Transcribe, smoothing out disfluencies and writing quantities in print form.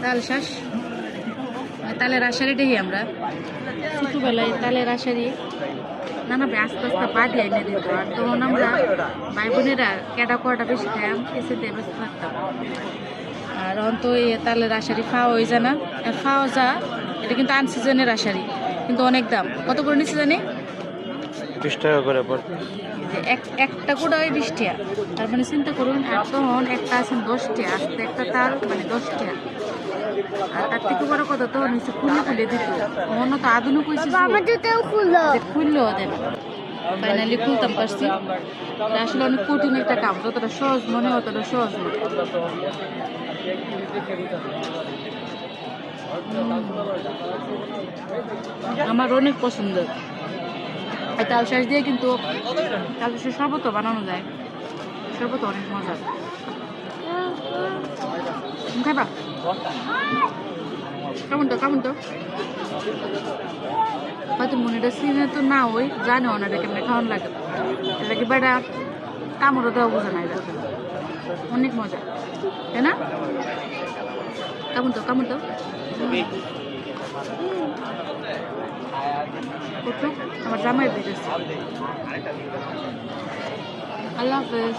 তাল শ্বাস তালের আশারি দেখি আমরা ছোটবেলায় তালের আশারি নানা আস্তে আস্তে বাদি এনে দিত আর তখন আমরা ভাই বোনেরা কেটা কটা বেশি খাইম এসে দিয়ে ব্যস্ত থাকতাম। আর অন্ত এই তালের আশারি খাওয়া হয়ে যায় না খাওয়া যা এটা কিন্তু আনসিজনের আশারি কিন্তু অনেক দাম। কত করে নিচ্ছে জানি 20 টাকা করে একটা করে 20 টাকা। তার মানে চিন্তা করুন আর তখন একটা আছেন 10 টাকা আস্তে একটা তাল মানে 10 টাকা। আর তার থেকে বড় কথা তখন হচ্ছে খুলে দিত মনে তো আধুনিক হয়েছে খুললেও দেন ফাইনালি খুলতাম পারছি। আসলে অনেক কঠিন একটা কাম, যতটা সহজ মনে হয় অতটা সহজ না। আমার অনেক পছন্দ এই তাল শ্বাস দিয়ে, কিন্তু তাল শ্বাসের শরবতও বানানো যায়, শরবত অনেক মজা। খাইবা কেমন তো হয়তো মনেটা সিনে তো না ওই জানে ওনারা কেমন খাওয়ান লাগে, এটা কি বেটা কামড়ও দেওয়া বোঝা নাই, অনেক মজা তাই না? কেমন তো আমার জামাই দিতেছে। আল্লাহ হাফেজ।